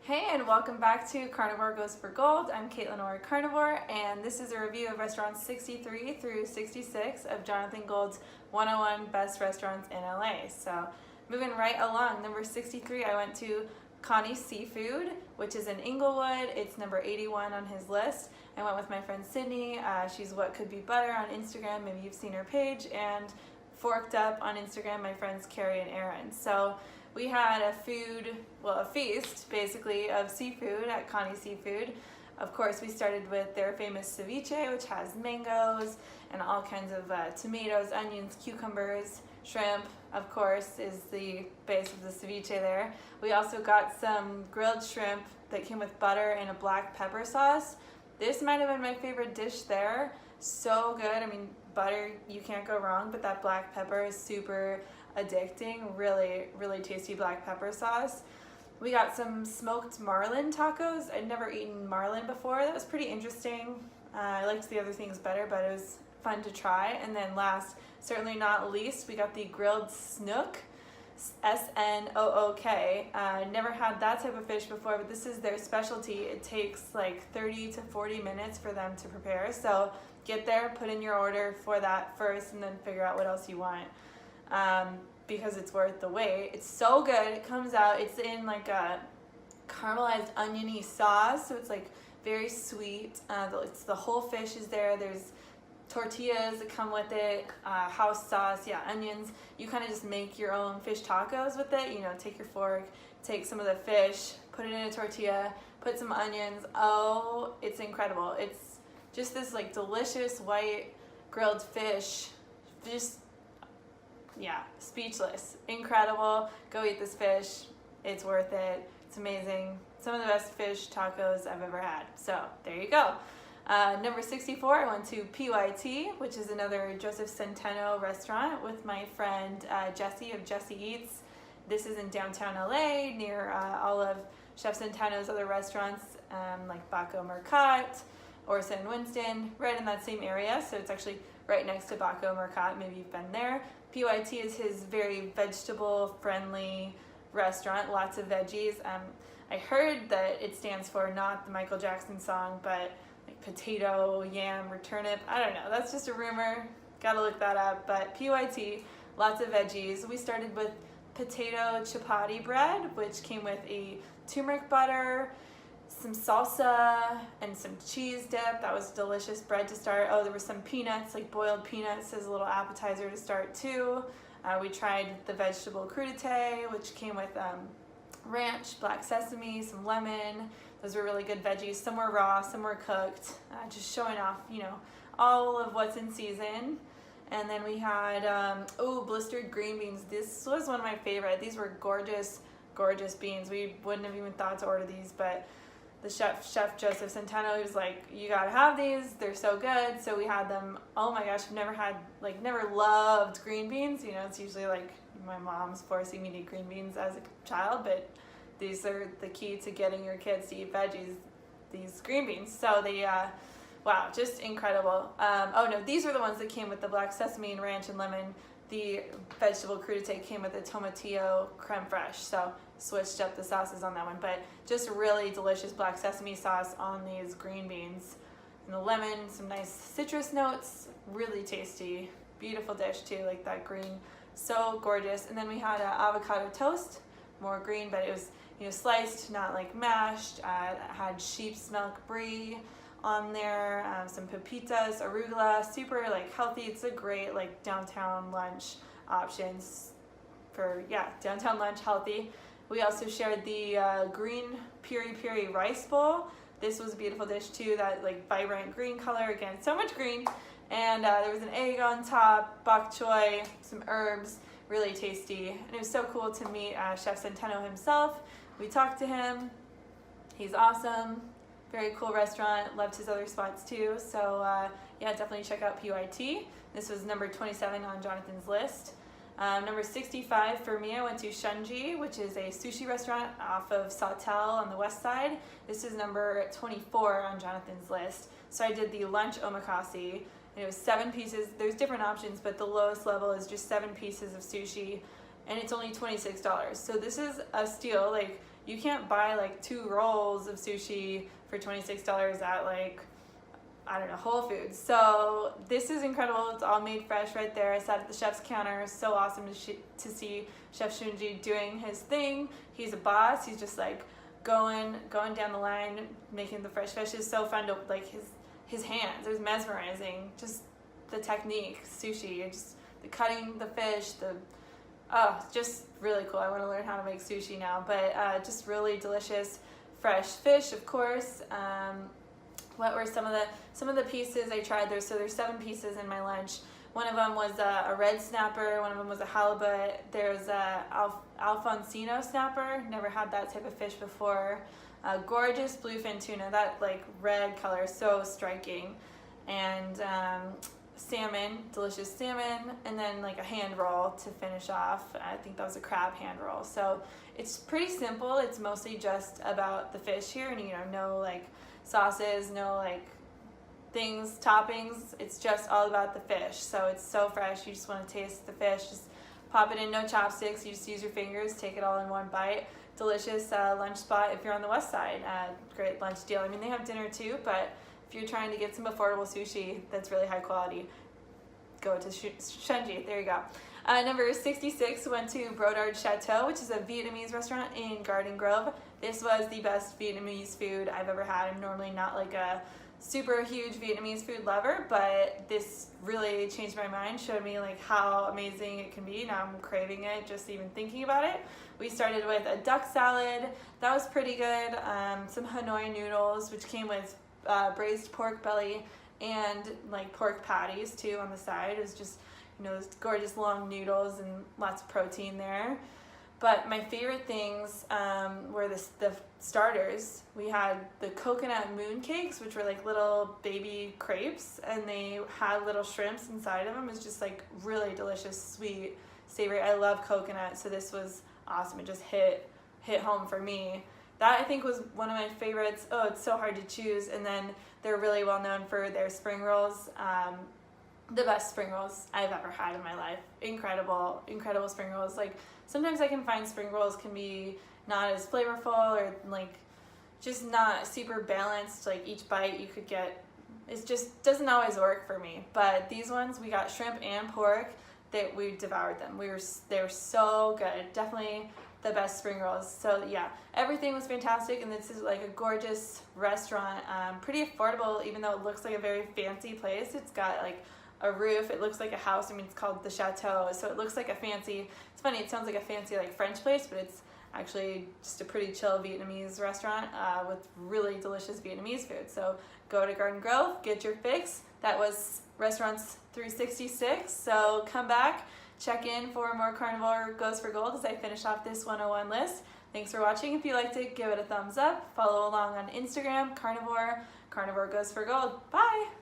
Hey, and welcome back to Carnivorr Goes for Gold. I'm Kaitlin or Carnivorr, and this is a review of restaurants 63 through 66 of Jonathan Gold's 101 Best Restaurants in LA. So moving right along, number 63, I went to Coni Seafood, which is in Inglewood. It's number 81 on his list. I went with my friend Sydney. She's What Could Be Butter on Instagram. Maybe you've seen her page. And Forked Up on Instagram, my friends Carrie and Aaron. So we had a feast basically of seafood at Coni Seafood. Of course, we started with their famous ceviche, which has mangoes and all kinds of tomatoes, onions, cucumbers, shrimp, of course, is the base of the ceviche there. We also got some grilled shrimp that came with butter and a black pepper sauce. This might have been my favorite dish there. So good. I mean, butter, you can't go wrong, but that black pepper is super addicting. Really tasty black pepper sauce. We got some smoked marlin tacos. I'd never eaten marlin before. That was pretty interesting. I liked the other things better, but it was fun to try. And then last, certainly not least, we got the grilled snook, S-N-O-O-K. Never had that type of fish before, but this is their specialty. It takes like 30 to 40 minutes for them to prepare. So get there, put in your order for that first, and then figure out what else you want. Because it's worth the wait. It's so good. It comes out, it's in like a caramelized oniony sauce, so it's like very sweet. It's the whole fish is there. There's tortillas that come with it, house sauce, onions. You kind of just make your own fish tacos with it. You know, take your fork, take some of the fish, put it in a tortilla, put some onions. Oh, it's incredible. It's just this like delicious white grilled fish. Just speechless. Incredible. Go eat this fish. It's worth it. It's amazing. Some of the best fish tacos I've ever had. So there you go. Number 64, I went to PYT, which is another Joseph Centeno restaurant with my friend Jessie of Jessie Eats. This is in downtown LA near all of Chef Centeno's other restaurants like Baco Mercat, Orsa and Winston, right in that same area. So it's actually right next to Baco Mercat. Maybe you've been there. PYT is his very vegetable-friendly restaurant, lots of veggies. I heard that it stands for not the Michael Jackson song, but like potato, yam, or turnip. I don't know. That's just a rumor. Gotta look that up. But PYT, lots of veggies. We started with potato chapati bread, which came with a turmeric butter, some salsa, and some cheese dip. That was delicious bread to start. Oh, there were some peanuts, like boiled peanuts as a little appetizer to start too. We tried the vegetable crudité, which came with ranch, black sesame, some lemon. Those were really good veggies. Some were raw, some were cooked. Just showing off, you know, all of what's in season. And then we had, blistered green beans. This was one of my favorite. These were gorgeous beans. We wouldn't have even thought to order these, but the chef Joseph Centeno, he was like, you gotta have these, they're so good. So we had them. Oh my gosh, I've never loved green beans. You know, it's usually like my mom's forcing me to eat green beans as a child, but these are the key to getting your kids to eat veggies, these green beans. So they, wow, just incredible. These are the ones that came with the black sesame and ranch and lemon. The vegetable crudité came with the tomatillo creme fraiche, so switched up the sauces on that one, but just really delicious black sesame sauce on these green beans. And the lemon, some nice citrus notes, really tasty, beautiful dish too, like that green, so gorgeous. And then we had avocado toast, more green, but it was, you know, sliced, not like mashed. Had sheep's milk brie on there, some pepitas, arugula, super like healthy. It's a great like downtown lunch options for, downtown lunch, healthy. We also shared the green piri rice bowl. This was a beautiful dish too, that like vibrant green color, again, so much green. And there was an egg on top, bok choy, some herbs, really tasty. And it was so cool to meet Chef Centeno himself. We talked to him. He's awesome. Very cool restaurant. Loved his other spots too. So definitely check out PYT. This was number 27 on Jonathan's list. Number 65 for me, I went to Shunji, which is a sushi restaurant off of Sawtelle on the west side. This is number 24 on Jonathan's list. So I did the lunch omakase, and it was 7 pieces. There's different options, but the lowest level is just 7 pieces of sushi, and it's only $26. So this is a steal. Like, you can't buy like 2 rolls of sushi for $26 at like, I don't know, Whole Foods. So this is incredible. It's all made fresh right there. I sat at the chef's counter. So awesome to see Chef Shunji doing his thing. He's a boss. He's just like going down the line, making the fresh fish. Is so fun to like his hands. It was mesmerizing. Just the technique, sushi, just the cutting the fish, just really cool. I want to learn how to make sushi now, but just really delicious fresh fish, of course. What were some of the pieces I tried? There's 7 pieces in my lunch. One of them was a red snapper. One of them was a halibut. There's a Alfonsino snapper. Never had that type of fish before. Gorgeous bluefin tuna. That like red color is so striking. And salmon, delicious salmon, and then like a hand roll to finish off. I think that was a crab hand roll. So it's pretty simple. It's mostly just about the fish here, and no like sauces, no like things, toppings. It's just all about the fish. So it's so fresh. You just want to taste the fish. Just pop it in, no chopsticks. You just use your fingers, take it all in one bite. Delicious lunch spot if you're on the west side. Great lunch deal. I mean, they have dinner too, but if you're trying to get some affordable sushi that's really high quality, go to Shunji. There you go. Number 66 went to Brodard Chateau, which is a Vietnamese restaurant in Garden Grove. This was the best Vietnamese food I've ever had. I'm normally not like a super huge Vietnamese food lover, but this really changed my mind, showed me like how amazing it can be. Now I'm craving it just even thinking about it. We started with a duck salad. That was pretty good. Some Hanoi noodles, which came with braised pork belly and like pork patties too on the side. It was just, those gorgeous long noodles and lots of protein there. But my favorite things were the starters. We had the coconut mooncakes, which were like little baby crepes, and they had little shrimps inside of them. It's just like really delicious, sweet, savory. I love coconut, so this was awesome. It just hit home for me. That I think was one of my favorites. Oh, it's so hard to choose. And then they're really well known for their spring rolls. The best spring rolls I've ever had in my life. Incredible, incredible spring rolls. Like sometimes I can find spring rolls can be not as flavorful or like just not super balanced. Like each bite you could get, it just doesn't always work for me. But these ones, we got shrimp and pork. That we devoured them. They were so good. Definitely the best spring rolls. So yeah, everything was fantastic, and this is like a gorgeous restaurant. Pretty affordable, even though it looks like a very fancy place. It's got like a roof. It looks like a house. I mean, it's called the Chateau, so it looks like a fancy. It's funny. It sounds like a fancy like French place, but it's actually just a pretty chill Vietnamese restaurant with really delicious Vietnamese food. So go to Garden Grove, get your fix. That was Restaurants 366. So come back, check in for more Carnivorr Goes for Gold as I finish off this 101 list. Thanks for watching. If you liked it, give it a thumbs up. Follow along on Instagram, Carnivorr Goes for Gold. Bye!